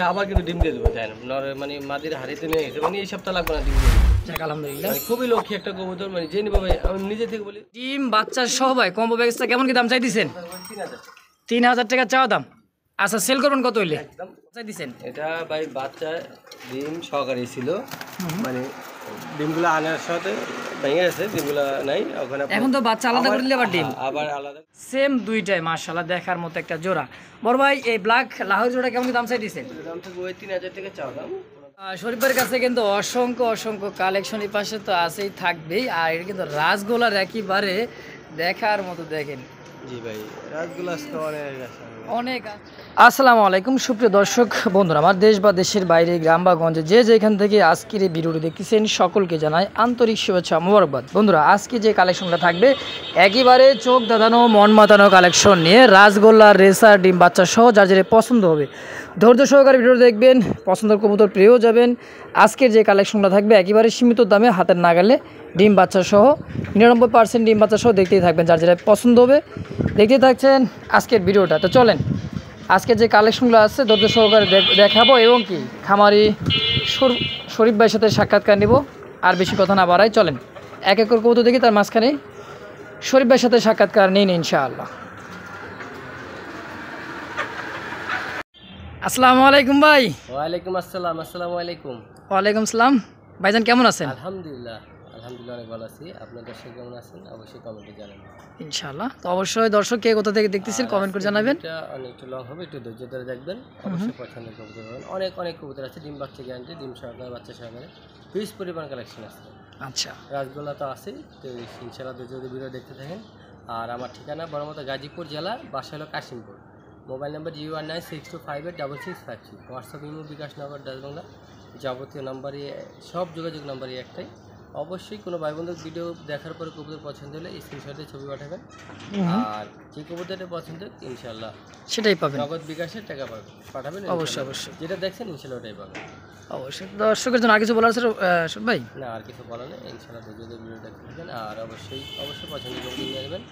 আবার কিন্তু ডিম দিয়ে দেবো তাই না মানে মাদির হাড়িতে নিয়ে গেছে মানে এই সপ্তাহ লাগবে না ডিম দিয়ে যাক আলহামদুলিল্লাহ খুবই লক্ষ্মী একটা কবুতর মানে যে নিবে ভাই আমি নিজে থেকে বলি ডিম বাচ্চা সহ ভাই কম্বো ব্যাগসটা কেমন কি দাম চাই দিছেন 3000 টাকা চাওয়া দাম। আচ্ছা সেল করবেন কত হইলে চাই দিছেন? এটা ভাই বাচ্চা ডিম সহকারী ছিল মানে ডিমগুলো আনার সাথে ভেঙে গেছে ডিমগুলো নাই ওখানে এখন তো বাচ্চা আলাদা করে দিলে আবার ডিম আবার আলাদা সেম দুইটাই মাশাআল্লাহ দেখার মতো একটা জোড়া। বড় ভাই এই ব্ল্যাক লাহোর জোড়া কেমন কি দাম চাই দিছেন? দাম থেকে ওই 3000 টাকা চাও দাম। শরীফের কাছে কিন্তু অসংখ্য কালেকশন এই পাশে তো আছেই থাকবেই আর এটা কিন্তু রাসগোলার একেবারে দেখার মতো দেখেন। জি ভাই রাসগোলা অনেক। আসসালামু আলাইকুম সুপ্রিয় দর্শক বন্ধুরা, আমার দেশ বা দেশের বাইরে গ্রাম বা গঞ্জে যে যেখান থেকে আজকের এই ভিডিওটি দেখতেছেন সকলকে জানাই আন্তরিক শুভেচ্ছা মোবারকবাদ। বন্ধুরা আজকে যে কালেকশনটা থাকবে একেবারে চোখ দাদানো মন মাতানো কালেকশন নিয়ে রাসগোল্লা রেসার ডিম বাচ্চা সহ যার যেটা পছন্দ হবে ধৈর্য সহকারে ভিডিও দেখবেন, পছন্দের কবুতর পেয়েও যাবেন। আজকের যে কালেকশনটা থাকবে একেবারে সীমিত দামে হাতের নাগালে ডিম বাচ্চা সহ 99% ডিম বাচ্চা সহ দেখতেই থাকবেন, যার যেটা পছন্দ হবে দেখতেই থাকছেন আজকের ভিডিওটা। তো চলেন আজকে যে কালেকশনগুলো আছে ধৈর্য সহকারে দেখাবো এবং কি খামারি শরীফ ভাইয়ের সাথে সাক্ষাৎকার নিব। আর বেশি কথা না বাড়াই চলেন এক এক করে কবুতর দেখি, তার মাঝখানে শরীফ ভাইয়ের সাথে সাক্ষাৎকার নিন ইনশাআল্লাহ। আসসালামু আলাইকুম ভাই। ওয়ালাইকুম আসসালাম। আসসালামু আলাইকুম। ওয়ালাইকুম আসসালাম ভাইজান, কেমন আছেন? আলহামদুলিল্লাহ অনেক ভালো আছি। আপনার দর্শক কেমন আছেন অবশ্যই কমেন্টে জানাবেন ইনশাআল্লাহ। তো অবশ্যই দর্শক কে কোথা থেকে দেখতেছেন কমেন্ট করে জানাবেন। এটা অনেকটা লং হবে, একটু ধৈর্য ধরে দেখবেন, অবশ্যই পছন্দের কবুতর পাবেন। অনেক কবুতর আছে ডিম বাচ্চা গ্যারান্টি, ডিম সহকারে বাচ্চা সহকারে হিউজ পরিমাণ কালেকশন আছে। আচ্ছা রাসগোল্লা তো আছেই, তো ইনশাআল্লাহ যদি ভিডিও দেখতে থাকেন। আর আমার ঠিকানা বড়মতো গাজীপুর জেলা, বাসা হলো Kashimpur. Mobile number 01962585656। WhatsApp imo bKash নগর ডাচবাংলা যাবতীয় নাম্বারই সব যোগাযোগ নাম্বারই একটাই। অবশ্যই কোনো ভাই বন্ধুর ভিডিও দেখার পরে কবুতর পছন্দ হলে স্ক্রিনশটে ছবি পাঠাবেন, আর যে কবুতরটা পছন্দ ইনশাআল্লাহ সেটাই পাবেন। নগদ বিকাশের টাকা পাঠাবেন অবশ্যই যেটা দেখছেন ইনশাআল্লাহ ওটাই পাবেন অবশ্যই। দর্শকের জন্য আর কিছু বলার আছে ভাই? না আর কিছু বলা নেই, ইনশাআল্লাহ যদি ভিডিও দেখতে থাকেন আর অবশ্যই পছন্দের কবুতর নিয়ে নেবেন।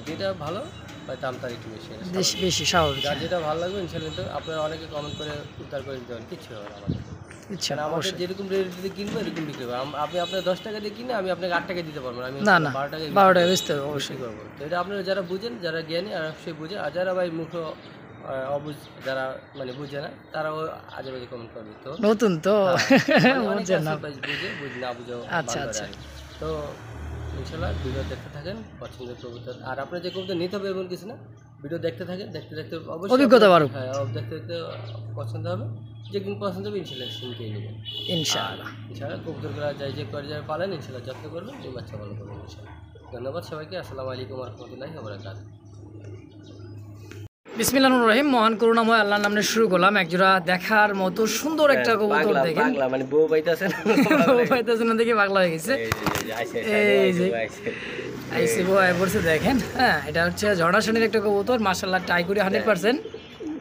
যেটা ভালো বা দাম তার একটু বেশি স্বাভাবিক, আর যেটা ভালো লাগবে ইনশাআল্লাহ। কিন্তু আপনারা অনেকে কমেন্ট করে উদ্ধার করে দিতে পারেন, কিছু হবে না আমাদের ইচ্ছা। আমাদের যেরকম রেটে কিনবো এরকম বিক্রি করবো। আপনি আপনার 10 টাকা দিয়ে কিনে আমি আপনাকে 8 টাকা দিতে পারবো না, আমি 12 টাকা বেচতে হবে অবশ্যই করবো। তো এটা আপনারা যারা বুঝেন, যারা জ্ঞানী আর অবশ্যই বুঝে, আর যারা ভাই মুখ অবুঝ যারা মানে বুঝে না তারাও আজে বাজে কমেন্ট করে দিত নতুন তো বুঝে না বুঝে। আচ্ছা আচ্ছা। তো ইনশাআল্লাহ ভিডিও দেখতে থাকেন, পছন্দের কবুতর আর আপনার যে কবুতর নিতে হবে এমন কিছু না, ভিডিও দেখতে থাকেন, দেখতে অবশ্যই অভিজ্ঞতা বাড়ুক। হ্যাঁ দেখতে পছন্দ হবে, যেদিন পছন্দ হবে ইনশাআল্লাহ কিনে নেবেন ইনশাআল্লাহ। কবুতরগুলো যে করে যারা পালেন ইনশাআল্লাহ যত্ন করবেন, এই বাচ্চা ভালো করবেন ইনশাআল্লাহ। ধন্যবাদ সবাইকে। আসসালামু আলাইকুম ওয়া রাহমাতুল্লাহি ওয়া বারাকাতুহু। বিসমিল্লাহির রহিম। মহান করুণাময় আল্লাহর নামে শুরু করলাম। একজোড়া দেখার মতো সুন্দর একটা কবুতর দেখেন, বাংলা মানে বউ পাইতাছেন না দেখে পাগলা হয়ে গেছে। এই যে আইসি বউ আই পড়ছে দেখেন। হ্যাঁ এটা হচ্ছে ঝর্ণাশানির একটা কবুতর মাশাআল্লাহ, টাইগুরি 100%।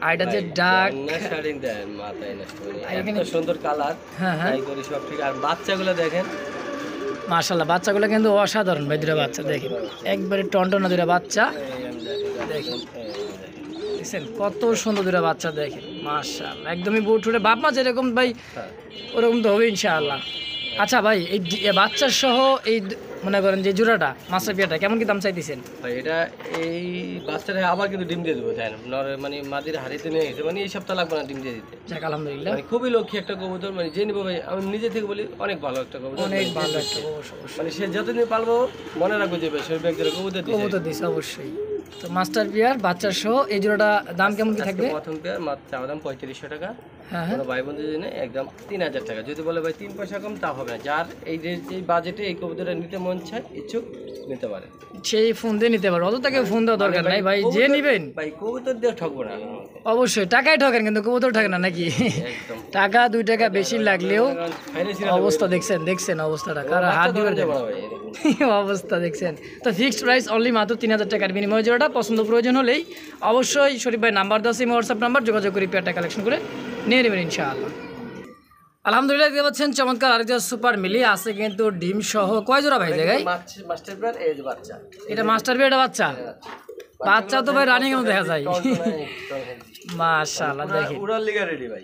আর এটা যে ডাক শাড়িং দেন মাথায় নষ্ট এখানে সুন্দর কালার। হ্যাঁ টাইগুরি সব ঠিক। আর বাচ্চাগুলো দেখেন মাশাআল্লাহ, বাচ্চাগুলো কিন্তু অসাধারণ ভাই। দুটো বাচ্চা দেখেন একবারে টনটনা দুটো বাচ্চা দেখেন, কত সুন্দর দুটো বাচ্চা দেখেন মাশাআল্লাহ, একদমই বুট উঠে বাপ মা যেরকম ভাই ওরকম তো হবে ইনশাআল্লাহ। আচ্ছা ভাই এই বাচ্চা সহ এই মনে করেন যে জোড়াটা মাস্টার পিয়াটা কেমন কি দাম চাইতেছেন? ভাই এটা এই বাচ্চাটা আবার কিন্তু ডিম দিয়ে দেবো তাই না মানে মাদির হাড়িতে নিয়ে গেছে মানে এই সপ্তাহ লাগবে না ডিম দিয়ে দিতে। যাক আলহামদুলিল্লাহ মানে খুবই লক্ষ্মী একটা কবুতর, মানে যে নিবো ভাই আমি নিজে থেকে বলি অনেক ভালো একটা কবুতর, অনেক ভালো একটা মানে সে যতদিন পালবো মনে রাখবো যে ভাই শরীফ একজোড়া কবুতর দিছে অবশ্যই। তো মাস্টার পিয়ার বাচ্চা সহ এই জোড়াটা দাম কেমন কি থাকবে? প্রথম পেয়ার চাওয়া দাম 3500 টাকা। কোনো ভাই বন্ধুর জন্য একদম 3000 টাকা। যদি বলে ভাই 3 পয়সা কম তা হবে না। যার এই বাজেটে এই কবুতরটা নিতে মন চায় ইচ্ছুক নিতে পারে, সেই ফোন দিয়ে নিতে পারে। অত তাকে ফোন দেওয়া দরকার নাই ভাই, যে নিবেন ভাই কবুতর দিয়ে ঠকবো না অবশ্যই। টাকায় ঠকেন কিন্তু কবুতর ঠকে না নাকি? টাকা 2 টাকা বেশি লাগলেও অবস্থা দেখছেন অবস্থাটা কারা হাত দিয়ে অবস্থা দেখছেন। তো ফিক্সড প্রাইস অনলি মাত্র 3000 টাকার বিনিময়ে জোড়াটা পছন্দ প্রয়োজন হলেই অবশ্যই শরীফ ভাই নাম্বার দেওয়া আছে, হোয়াটসঅ্যাপ নাম্বার, যোগাযোগ করে পেয়ারটা কালেকশন করে নিয়ে নেবেন ইনশাআল্লাহ। আলহামদুলিল্লাহ দেখতে পাচ্ছেন চমৎকার আরেকটা সুপার মিলি আছে কিন্তু ডিম সহ। কয় জোড়া ভাই জায়গায়? মাস্টার পিয়ার এই যে বাচ্চা, এটা মাস্টার পিয়ারটা বাচ্চা বাচ্চা তো ভাই রানিং এও দেখা যায় মাশাআল্লাহ। দেখেন উড়ার লিগা রেডি ভাই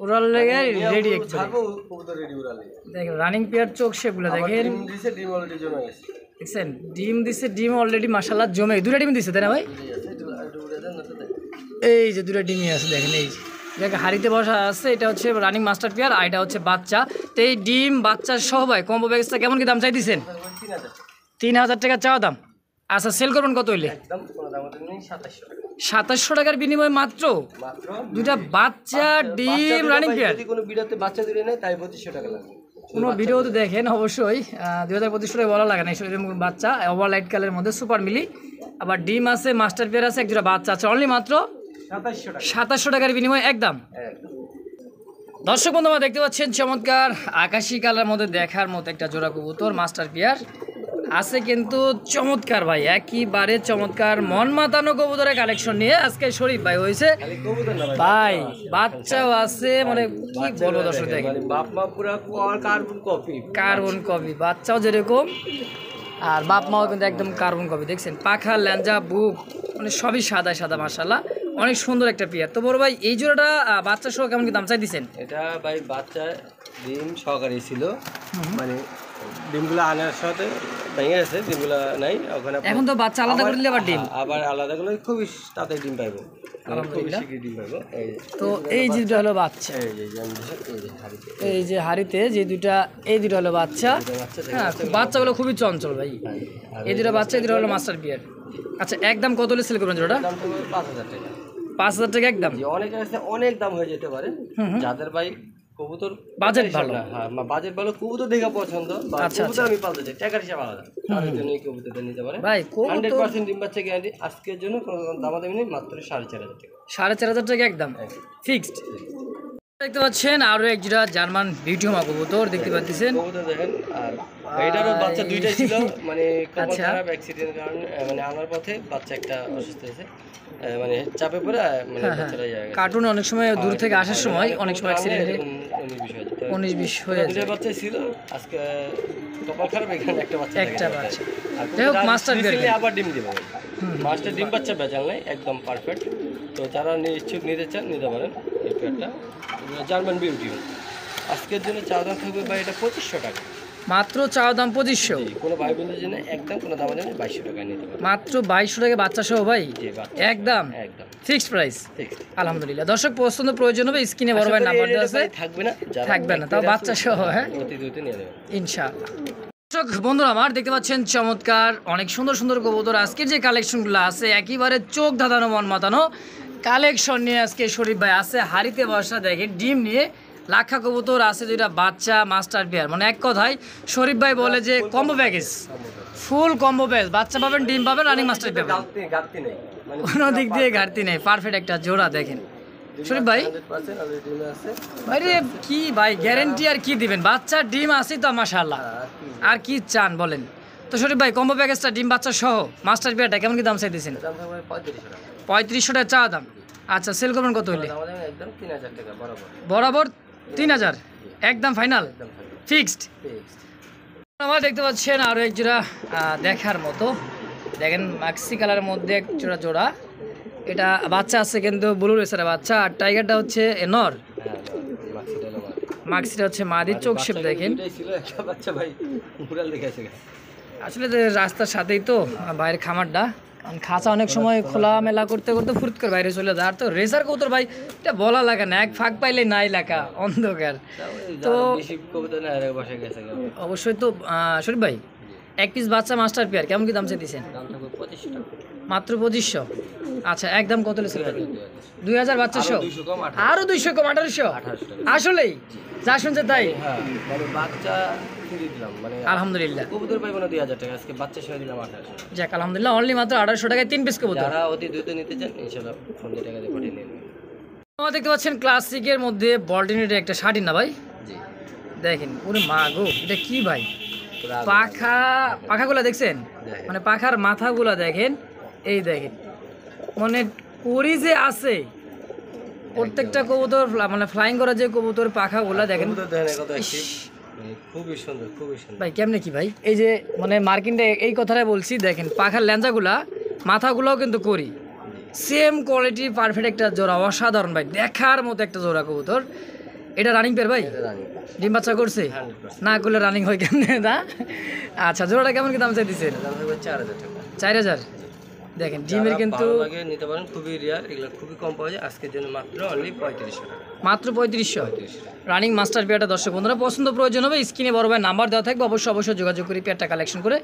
উড়াল লেগে রেডি একদম ছাড়বো কবুতর রেডি উড়ালে। দেখেন রানিং পেয়ার চোখ শেপগুলো দেখেন, ডিম দিছে, ডিম অলরেডি জমে গেছে। দেখছেন ডিম দিছে, ডিম অলরেডি মাশাআল্লাহ জমে, দুটো ডিম দিছে তাই না ভাই? ঠিক আছে, একটু উড়ে দেন না তো দেখ। এই যে দুটো ডিমই আছে দেখেন, এই যে দেখ হাড়িতে বসা আছে, এটা হচ্ছে রানিং মাস্টার পেয়ার আর এটা হচ্ছে বাচ্চা। তো এই ডিম বাচ্চা সহ ভাই কম্বো প্যাকেজটা কেমন কি দাম চাই দিচ্ছেন? 3000 3,000 টাকা চাওয়া দাম। আচ্ছা সেল করবেন কত হইলে? একদম কোনো দাম নেই, 2700 টাকা 2700 টাকার বিনিময়ে মাত্র মাত্র। দুইটা বাচ্চা ডিম রানিং পেয়ার। যদি কোনো ভিডিওতে বাচ্চা দিলে নেয় তাই 2500 টাকা লাগবে। কোনো ভিডিওতে দেখেন অবশ্যই 2025 টাকা বলা লাগে না, এরকম বাচ্চা ওভার লাইট কালারের মধ্যে সুপার মিলি, আবার ডিম আছে, মাস্টার পেয়ার আছে, একজোড়া বাচ্চা আছে, অনলি মাত্র 2700 টাকা 2700 টাকার বিনিময়ে একদম। একদম। দর্শক বন্ধু আমরা দেখতে পাচ্ছেন চমৎকার আকাশি কালার মধ্যে দেখার মতো একটা জোড়া কবুতর মাস্টার পেয়ার আছে, কিন্তু চমৎকার ভাই, একেবারে চমৎকার মন মাতানো কবুতরের কালেকশন নিয়ে আজকে শরীফ ভাই হয়েছে খালি কবুতর না ভাই, বাচ্চাও আছে, মানে কি বলবো দর্শক দেখেন, মানে বাপ মা পুরো কার্বন কপি। কার্বন কপি, বাচ্চাও যেরকম আর বাপ মাও কিন্তু একদম কার্বন কপি। দেখছেন পাখা ল্যাঞ্জা বুক মানে সবই সাদা সাদা মাশাআল্লাহ, অনেক সুন্দর একটা পেয়ার। তো বড় ভাই এই জোড়াটা বাচ্চা সহ কেমন কি দাম চাই দিচ্ছেন? এটা ভাই বাচ্চা ডিম সহকারী ছিল, মানে ডিমগুলো আনার সাথে ভেঙে গেছে, ডিমগুলো নাই ওখানে। এখন তো বাচ্চা আলাদা করে দিলে আবার ডিম, আবার আলাদা করলে খুবই তাড়াতাড়ি ডিম পাইবো, খুবই আলহামদুলিল্লাহ। শীঘ্রই ডিম পাইবো। এই তো এই যে দুটো হলো বাচ্চা, এই যে আমি দিছি, এই যে হাড়িতে এই যে হাড়িতে যে দুটা, এই দুটো হলো বাচ্চা। বাচ্চা হ্যাঁ বাচ্চাগুলো খুবই চঞ্চল ভাই, আর এই দুটো বাচ্চা, এই দুটো হলো মাস্টার পেয়ার। আচ্ছা একদম কত হলে সেল করবেন জোড়াটা? দাম তো 5000 টাকা। 5,000 টাকা একদম। যে অনেক আছে, অনেক দাম হয়ে যেতে পারে যাদের ভাই কবুতর বাজেট ভালো। হ্যাঁ বাজেট ভালো, কবুতর দেখা পছন্দ বা আচ্ছা, কবুতর আমি পালতে চাই, টাকার হিসাব আলাদা, তাদের জন্য এই কবুতরটা নিতে পারে। ভাই কবুতর 100% ডিম বাচ্চা গ্যারান্টি। আজকের জন্য কোনো দামাদামি নেই, মাত্র 4500 টাকা 4,500 টাকা একদম ফিক্সড। দেখতে পাচ্ছেন আরো এক জোড়া জার্মান বিউটিমা কবুতর দেখতে পাচ্ছেন, কবুতর দেখেন। আর এটারও বাচ্চা দুইটাই ছিল, মানে কপাল আচ্ছা। খারাপ অ্যাক্সিডেন্টের কারণে মানে আনার পথে বাচ্চা একটা অসুস্থ হয়েছে, মানে চাপে পড়ে মানে বাচ্চারা যায় কার্টুনে অনেক সময় দূর থেকে আসার সময় অনেক সময় অ্যাক্সিডেন্টে 19-20 হয়ে যায়। দুটো বাচ্চা ছিল, আজকে কপাল খারাপ এখানে একটা বাচ্চা একটা দেখে বাচ্চা। আর যাই হোক, যারা মাস্টার নিচে বের নিলে আবার ডিম দিবে, মাস্টার ডিম বাচ্চা বেচাল নাই, একদম পারফেক্ট। তো যারা ইচ্ছুক নিতে চান নিতে পারেন এই পেয়ারটা, জার্মান বিউটি। আজকের জন্য চা দাম থাকবে ভাই এটা 2500 টাকা মাত্র, চাওয়া দাম 2500, কোনো ভাই বোনদের জন্য একদম কোনো দাম নেই, 2200 টাকা নিতে পারেন মাত্র 2200 টাকা বাচ্চা সহ ভাই জি বাচ্চা একদম একদম ফিক্সড প্রাইস। fixed। আলহামদুলিল্লাহ দর্শক পছন্দ প্রয়োজন হবে স্ক্রিনে বড় ভাই নাম্বার দেওয়া আছে, থাকবে না, যারা থাকবে না, তাও বাচ্চা সহ, হ্যাঁ অতি দ্রুত নিয়ে নেবেন ইনশাআল্লাহ। দর্শক বন্ধুরা আমার দেখতে পাচ্ছেন চমৎকার অনেক সুন্দর সুন্দর কবুতর, আজকের যে কালেকশনগুলো আছে একেবারে চোখ ধাঁধানো মন মাতানো কালেকশন নিয়ে আজকে শরীফ ভাই আছে হাড়িতে বসা, দেখেন ডিম নিয়ে লাখা কবুতর আছে, দুইটা বাচ্চা মাস্টার পেয়ার, মানে এক কথায় শরীফ ভাই বলে যে কম্বো প্যাকেজ, ফুল কম্বো প্যাকেজ, বাচ্চা পাবেন ডিম পাবেন রানিং মাস্টার পাবেন, গাড়তি নেই, মানে কোনো দিক দিয়ে ঘাটতি নেই, পারফেক্ট একটা জোড়া। দেখেন শরীফ ভাই 100% অলরেডি ডিমে আছে। আরে কি ভাই গ্যারেন্টি আর কি দিবেন, বাচ্চার ডিম আছে তো মাশাআল্লাহ, আর কি চান বলেন। তো শরীফ ভাই কম্বো প্যাকেজটা ডিম বাচ্চা সহ মাস্টার পেয়ারটা কেমন কি দাম চাইতেছেন? দাম থাকবে 3500 টাকা 3500 টাকা চা দাম। আচ্ছা সেল করবেন কত হইলে? আমাদের একদম 3000 টাকা বরাবর বরাবর 3000 একদম ফাইনাল একদম থাকবে ফিক্সড। আমার দেখতে পাচ্ছেন আরও এক জোড়া দেখার মতো, দেখেন মাক্সি কালারের মধ্যে এক জোড়া জোড়া, এটা বাচ্চা আছে কিন্তু ব্লু রেসারের বাচ্চা, আর টাইগারটা হচ্ছে নর, হ্যাঁ মাক্সিটা আমার মাক্সিটা হচ্ছে মাদির চোখ শেপ। দেখেন এটাই ছিল একটা বাচ্চা ভাই মুরাল দেখেছে আসলে যে রাস্তার সাথেই তো বাইরের খামারটা, কারণ খাঁচা অনেক সময় খোলা মেলা করতে করতে ফুরত করে বাইরে চলে যায়, আর তো রেসার কবুতর ভাই এটা বলা লাগে না, এক ফাঁক পাইলে নাই লেখা অন্ধকার। তো বেশি কবুতর না এর বসে গেছে অবশ্যই তো শরীফ ভাই এক পিস বাচ্চা মাস্টার পেয়ার কেমন কি দাম চাইতেছেন? দাম থাকবে 2500 টাকা মাত্র 2500। আচ্ছা একদম কত লেছে? 2000 বাচ্চা সহ 200 কম আরো 200 কম 1800। 1800 টাকা আসলেই যা শুনছে তাই, হ্যাঁ মানে বাচ্চা ফ্রি দিলাম, মানে আলহামদুলিল্লাহ। কবুতর পাইবো না 2000 টাকা, আজকে বাচ্চা সহ দিলাম 1800। যাক আলহামদুলিল্লাহ, অনলি মাত্র 1800 টাকায় 3 পিস কবুতর। যারা অতি দ্রুত নিতে চান ইনশাআল্লাহ ফোন দিয়ে টাকা দিয়ে পাঠিয়ে নেবেন। আমরা দেখতে পাচ্ছেন ক্লাসিকের মধ্যে বল্টিনেটের একটা শাড়ি না ভাই, জি দেখেন ওরে মা গো এটা কি ভাই, পুরা পাখাগুলা দেখছেন, দেখেন। মানে পাখার মাথাগুলা দেখেন, এই দেখেন মানে করি যে আছে প্রত্যেকটা কবুতর মানে ফ্লাইং করা যে কবুতর পাখাগুলা দেখেন কবুতর দেখেন কত অ্যাক্টিভ, মানে খুবই সুন্দর খুবই সুন্দর ভাই। কেমনে কি ভাই, এই যে মানে মার্কিনটা এই কথাটাই বলছি, দেখেন পাখার ল্যাঞ্জাগুলা মাথাগুলাও কিন্তু করি, সেম কোয়ালিটি পারফেক্ট একটা জোড়া, অসাধারণ ভাই, দেখার মতো একটা জোড়া কবুতর। এটা রানিং পেয়ার ভাই? এটা রানিং ডিম বাচ্চা করছে? 100%। না করলে রানিং হয় কেমনে না? আচ্ছা, জোড়াটা কেমন কি দাম চাইতেছেন? দাম থাকবে 4000 টাকা। 4000। দেখেন ডিমের যারা কিন্তু ভালো লাগে নিতে পারেন, খুবই রেয়ার, এগুলো খুবই কম পাওয়া যায়। আজকের জন্য মাত্র অনলি 3500 টাকা। মাত্র 3500। 3500 টাকা। রানিং মাস্টার পেয়ারটা দর্শক বন্ধুরা পছন্দ প্রয়োজন হবে স্ক্রিনে বড় ভাই নাম্বার দেওয়া থাকবে, অবশ্যই যোগাযোগ করে পেয়ারটা কালেকশন করে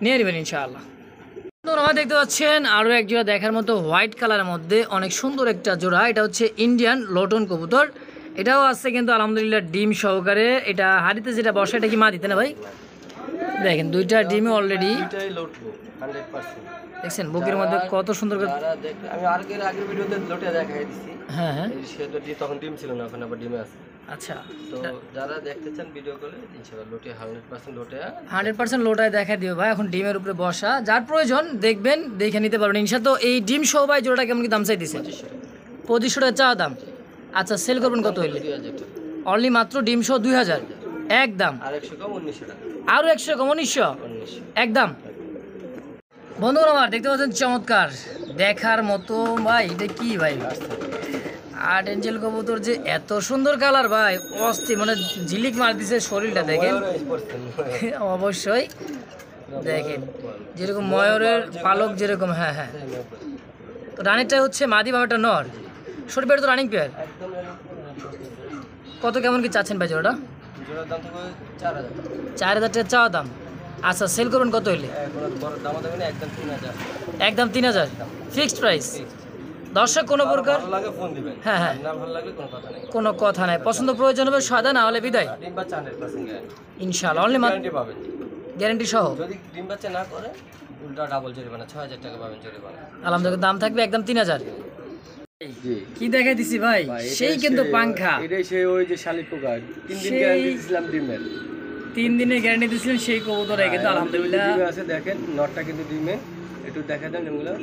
নিয়ে নেবেন ইনশাআল্লাহ। আপনারা দেখতে পাচ্ছেন আরও এক জোড়া দেখার মতো হোয়াইট কালারের মধ্যে অনেক সুন্দর একটা জোড়া। এটা হচ্ছে ইন্ডিয়ান লটন কবুতর। এটাও আছে কিন্তু আলহামদুলিল্লাহ ডিম সহকারে। এটা হাড়িতে যেটা বসে এটা কি মা দিতে না ভাই? দেখেন দুইটা ডিমে অলরেডি দুইটাই লটবো 100%। দেখছেন বুকের মধ্যে কত সুন্দর করে। যারা দেখে, আমি আগের ভিডিওতে লটে দেখাই দিছি। হ্যাঁ হ্যাঁ এই সেটা তখন ডিম ছিল না, এখন আবার ডিমে আছে। আচ্ছা, তো যারা দেখতে চান ভিডিও কলে ইনশাআল্লাহ লটে 100% লটে 100% লোটায় দেখা দিও ভাই। এখন ডিমের উপরে বসা, যার প্রয়োজন দেখবেন দেখে নিতে পারবেন ইনশাআল্লাহ। তো এই ডিম সহ ভাই জোড়াটা কেমন কি দাম চাই দিছে? 2500 টাকা চা দাম। আচ্ছা, সেল করবেন কত হইলে? 2000 টাকা। অনলি মাত্র ডিম সহ 2000 একদম। আর 100 কম 1900 টাকা। আরও 100 কম 1900 1900 একদম। বন্ধুরা আমার দেখতে পাচ্ছেন চমৎকার দেখার মতো ভাই, এটা কি ভাই? আর্ট এঞ্জেল কবুতর যে এত সুন্দর কালার ভাই, অস্থির, মানে ঝিলিক মার দিছে শরীরটা দেখেন। অবশ্যই দেখেন যেরকম ময়ূরের পালক যেরকম। হ্যাঁ হ্যাঁ, তো রানিংটা হচ্ছে মাদি বাবাটা নর, শরীর পেয়ার তো রানিং পেয়ার। একদম কত কেমন কি চাচ্ছেন ভাই জোড়াটা? জোড়ার দাম থাকবে 4000 টাকা। 4000 টাকা চাওয়া দাম। আচ্ছা, সেল করবেন কত হইলে? কোনো বড় দাম দেবেন না, একদম 3000। একদম 3000 ফিক্সড প্রাইস। দর্শক কোনো প্রকার ভালো লাগে ফোন দিবেন। হ্যাঁ হ্যাঁ, না ভালো লাগলে কোনো কথা নেই। কোনো কথা নাই, পছন্দ প্রয়োজন হবে সাদা, না হলে বিদায় ডিম বাচ্চা 100% গ্যারান্টি। ইনশাআল্লাহ। অনলি গ্যারান্টি পাবেন। গ্যারান্টি সহ। যদি ডিম বাচ্চা না করে উল্টা ডাবল জরিমানা 6000 টাকা পাবেন জরিমানা। আলহামদুলিল্লাহ, দাম থাকবে একদম 3000। জি কি দেখাই দিছি ভাই, সেই কিন্তু পাংখা। এটাই সেই ওই যে শালিক পোকা 3 দিন সেই- গ্যারান্টি দিছিলাম ডিমের। 3 দিনের গ্যারান্টি দিয়েছিলেন সেই কবুতরে কিন্তু আলহামদুলিল্লাহ। ডিমে আছে দেখেন, নটটা কিন্তু ডিমে। একটু দেখা দেন এগুলো।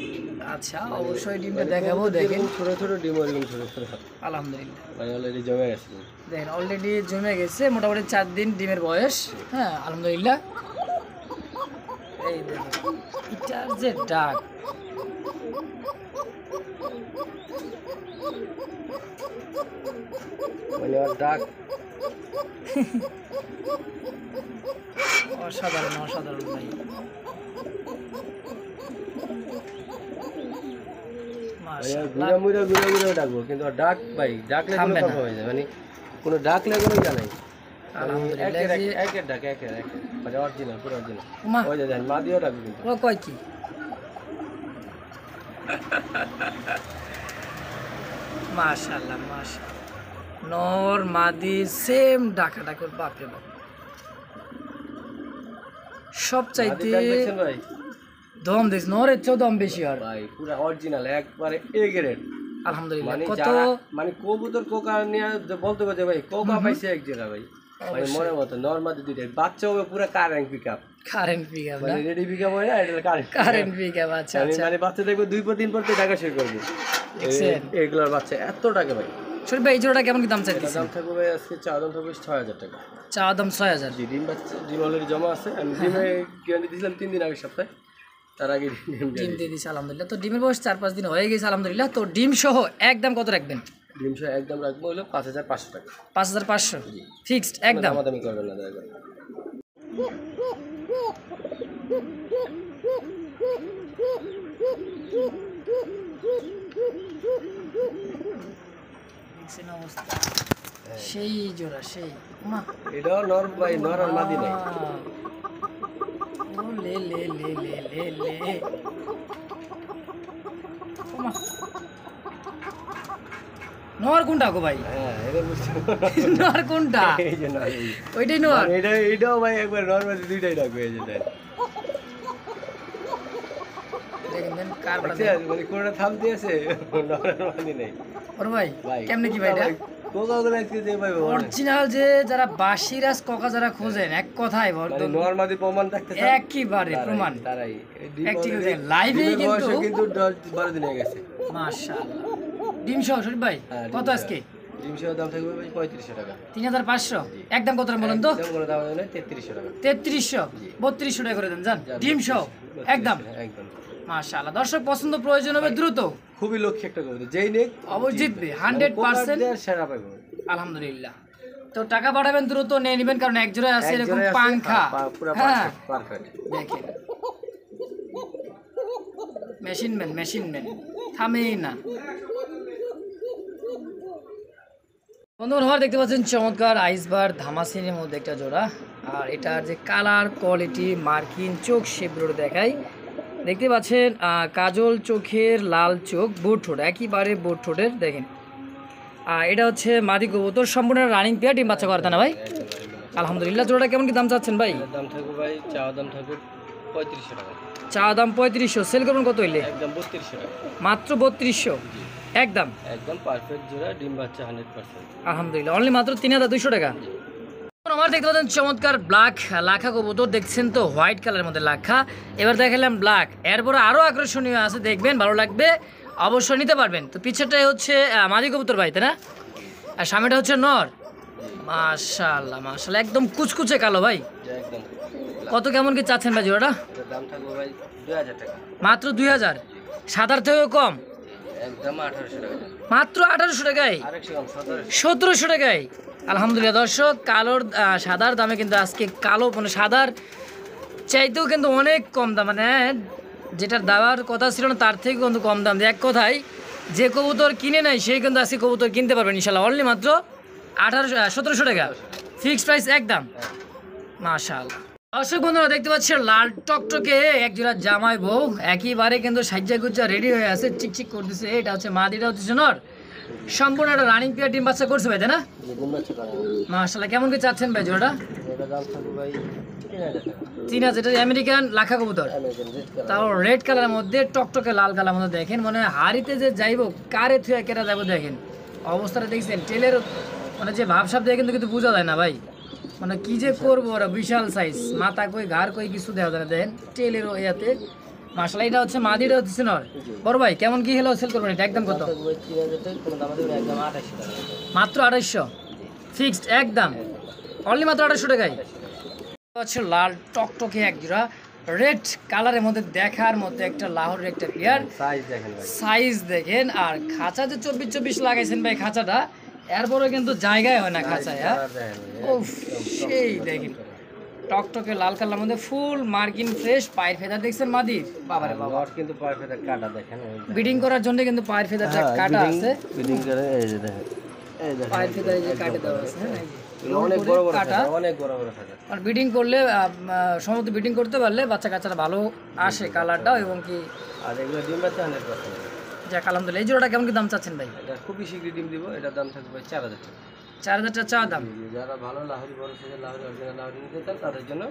আচ্ছা, অবশ্যই ডিমটা দেখাবো। দেখেন ছোট ছোট ডিম, ওরকম ছোট ছোট আলহামদুলিল্লাহ, মানে অলরেডি জমে গেছে। দেখেন অলরেডি জমে গেছে মোটামুটি 4 দিন ডিমের বয়স। হ্যাঁ আলহামদুলিল্লাহ। এই দেখেন এটার যে ডাক, মানে ওর ডাক অসাধারণ অসাধারণ ভাই। মাশাআল্লাহ, ঘুরে ডাকবো, কিন্তু ওর ডাক ভাই ডাকলে কোনো থামবে না। কথা হয়ে যায়, মানে কোনো ডাকলে কোনো ইয়া নাই। আলহামদুলিল্লাহ। একের ডাক একের মানে অরিজিনাল, পুরো অরিজিনাল। মা ওই যে দেখেন মা দিয়েও ডাকবে কিন্তু। ও কয় কি মাশাআল্লাহ মাশাআল্লাহ, নর মাদি সেম ডাকা ডাকর বাপরে বাপ। সব চাইতে মাদির ডাক দেখছেন ভাই? দম দিস, নরের চেয়েও দম বেশি আর ভাই পুরো অরিজিনাল একবারে এ গ্রেড। আলহামদুলিল্লাহ। মানে কত যারা মানে কবুতর কোকা নিয়ে বলতে পারছে ভাই, কোকা পাইছে এক জায়গা ভাই, মানে মনের মতো নরমাদি দুইটা বাচ্চা হবে পুরো কারেন্ট পিকআপ। কারেন্ট পিকআপ না, মানে রেডি পিকআপ হয় না, এটা কারেন্ট কারেন্ট পিকআপ। আচ্ছা আচ্ছা, মানে বাচ্চা দেখবে 2-3 পর থেকে টাকা শেষ করবে। দেখছেন? এগুলোর বাচ্চা এত টাকা ভাই। শরীফ ভাই এই জোড়াটা কেমন কি দাম এটা চাইতেছেন? দাম থাকবে ভাই আজকে চা দাম থাকবে 6000 টাকা। চা দাম 6000। জি, ডিম বাচ্চা ডিম অলরেডি জমা আছে। আমি ডিমে গ্যারান্টি দিয়েছিলাম 3 দিন আগের সপ্তাহে, তার আগে ডিম দিয়ে দিয়েছে আলহামদুলিল্লাহ। তো ডিমের বয়স 4-5 দিন হয়ে গেছে আলহামদুলিল্লাহ। তো ডিম সহ একদম কত রাখবেন? ডিম সহ একদম রাখবো হলো 5500 টাকা। 5500 ফিক্সড একদম। দামাদামি করবেন না দয়া করে। দেখছেন অবস্থা, সেই জোড়া সেই মা। এটাও নর ভাই, নর আর মাদি নাই। ও লে লে লে লে লে লে ও মা। নর কোনটা গো ভাই? হ্যাঁ এটা বুঝতে নর কোনটা? এই যে নর, ওইটাই নর। এটাও ভাই একবার নর মাদি দুইটাই রাখবে। এই যে দেখ দেখেন দেন কার বড় মানে কোনটা থামতে আছে, নর আর মাদি নাই ওর ভাই। ভাই। কেমনে কি ভাই এটা? কোকা গুলো আজকে যে ভাই অরিজিনাল যে যারা বাসিরাজ কোকা যারা খোঁজেন এক কথাই মানে নর মাদি প্রমাণ থাকতে একেবারে প্রমাণ। তারাই Practical live-এই কিন্তু- কিন্তু 10-12 দিন হয়ে গেছে। মাশাআল্লাহ। ডিম সহ শরীফ ভাই হ্যাঁ, কত ডিম আজকে? ডিম সহ দাম থাকবে ভাই 3500 টাকা। 3500 একদম কত বলেন তো? একদম করে দাম হলো 3300 টাকা। 3300 3200 টাকা করে দেন জান ডিম সহ একদম। একদম মাশাআল্লাহ। দর্শক পছন্দ প্রয়োজন হবে দ্রুত, খুবই লক্ষ্য একটা করবে, যেই নেক অবশ্যই জিতবে 100% সেরা পাইবো। আলহামদুলিল্লাহ। তো টাকা পাঠাবেন দ্রুত নিয়ে নেবেন, কারণ এক জোড়ায় আছে এরকম পাংখা। হ্যাঁ দেখেন মেশিন ম্যান থামেই না। বন্ধুরা আমার দেখতে পাচ্ছেন চমৎকার আইসবার ধামাসিনের মধ্যে একটা জোড়া, আর এটার যে কালার কোয়ালিটি মার্কিন চোখ শেপগুলো দেখায়, দেখতে পাচ্ছেন কাজল চোখের লাল চোখ বোট ঠোঁট একেবারে বোট ঠোঁটের দেখেন। এটা হচ্ছে মাদি কবুতর, সম্পূর্ণ রানিং পেয়ার, ডিম বাচ্চা করতে না ভাই? আলহামদুলিল্লাহ। জোড়াটা কেমন কি দাম চাচ্ছেন ভাই? দাম থাকবে ভাই, চাওয়া দাম থাকবে 3500 টাকা। চাওয়া দাম 3500, সেল করবেন কত হইলে? একদম 3200 টাকা। মাত্র 3200 একদম পারফেক্ট জোড়া, ডিম বাচ্চা 100%। আলহামদুলিল্লাহ, অনলি মাত্র 3200 টাকা। আমার দেখতে পাচ্ছেন চমৎকার ব্ল্যাক লাখা কবুতর, দেখছেন তো হোয়াইট কালারের মধ্যে লাখা। এবার দেখালাম ব্ল্যাক, এরপরে আরও আকর্ষণীয় আছে, দেখবেন ভালো লাগবে, অবশ্যই নিতে পারবেন। তো পিছেরটাই হচ্ছে মাদি কবুতর ভাই, তাই না? আর সামনেটা হচ্ছে নর। মাশাআল্লাহ মাশাআল্লাহ, একদম কুচকুচে কালো ভাই। একদম। কত কেমন কি চাচ্ছেন ভাই জোড়াটা? দাম থাকবে ভাই 2000 টাকা। মাত্র 2000, 7000 থেকেও কম? একদম 1800 টাকা। মাত্র 1800 টাকায়? আরেকটু কম, 1700 টাকায়। আলহামদুলিল্লাহ দর্শক, কালোর সাদার দামে কিন্তু আজকে কালো মানে সাদার চাইতেও কিন্তু অনেক কম দাম, মানে যেটার দেওয়ার কথা ছিল না তার থেকে কিন্তু কম দাম। এক কথায় যে কবুতর কিনে নেয় সেই কিন্তু আজকে কবুতর কিনতে পারবেন ইনশাল্লাহ, অনলি মাত্র 1700 টাকা ফিক্সড প্রাইস একদম। মাশাআল্লাহ। দর্শক বন্ধুরা দেখতে পাচ্ছেন লাল টকটকে এক জোড়া জামাই বউ, একেবারে কিন্তু সাজ্জা গুজ্জা রেডি হয়ে আছে, চিকচিক করতেছে। এটা হচ্ছে মাদিটা হচ্ছে নর, সম্পূর্ণ একটা রানিং পেয়ার, ডিম বাচ্চা করছে ভাই, তাই না? মাশাআল্লাহ। কেমন কি চাচ্ছেন ভাই জোড়াটা? এটা দাম থাকবে ভাই 3000 টাকা। 3000। এটা আমেরিকান লাখা কবুতর, তাও রেড কালারের মধ্যে টকটকে লাল কালার মধ্যে দেখেন, মানে হাড়িতে যে যাইবো কারে থুয়ে কেটে যাবো দেখেন অবস্থাটা, দেখছেন টেলের মানে যে ভাবসাব দিয়ে কিন্তু বোঝা যায় না ভাই, মানে কি যে করবো ওরা, বিশাল সাইজ, মাথা কই ঘাড় কই কিছু দেখা যায় না, দেখেন টেলের ইয়াতে। মাশাআল্লাহ। এটা হচ্ছে মাদিটা হচ্ছে নর। বড় ভাই কেমন কি হলো সেল করবেন এটা? একদম কত? মাত্র 2800 ফিক্সড একদম, অনলি মাত্র 2800 টাকায়। হচ্ছে লাল টকটকে এক জোড়া রেড কালারের মধ্যে দেখার মধ্যে একটা লাহোরের একটা পেয়ার, সাইজ দেখেন। আর খাঁচা যে 24 লাগাইছেন ভাই খাঁচাটা, এরপরে কিন্তু জায়গায় হয় না খাঁচায়। হ্যাঁ উফ, সেই দেখেন টকটকে লাল কালার মধ্যে ফুল মার্কিন ফ্রেশ, পায়ের ফেদার দেখছেন মাদির, বাবারে বাবা কিন্তু পায়ের ফেদার কাটা দেখেন, বিডিং করার জন্য কিন্তু পায়ের ফেদারটা কাটা আছে, বিডিং করে এই যে দেখেন, এই দেখেন পায়ের ফেদার এই যে কাটে দেওয়া আছে। হ্যাঁ অনেক বড় বড় কাটা, অনেক বড় বড় কাটা। আর বিডিং করলে সমস্ত বিডিং করতে পারলে বাচ্চা কাচ্চারা ভালো আসে কালারটাও, এবং কি আর এগুলো ডিম বাচ্চা 100%। যাক আলহামদুলিল্লাহ। এই জোড়াটা কেমন কি দাম চাচ্ছেন ভাই? এটা খুবই শীঘ্রই ডিম দিব, এটার দাম থাকবে 4000 টাকা। 4000 টাকা চা দাম। যারা ভালো লাহোরি বড় সাইজের লাহোরি অরিজিনাল লাহোরি নিতে চান তাদের জন্য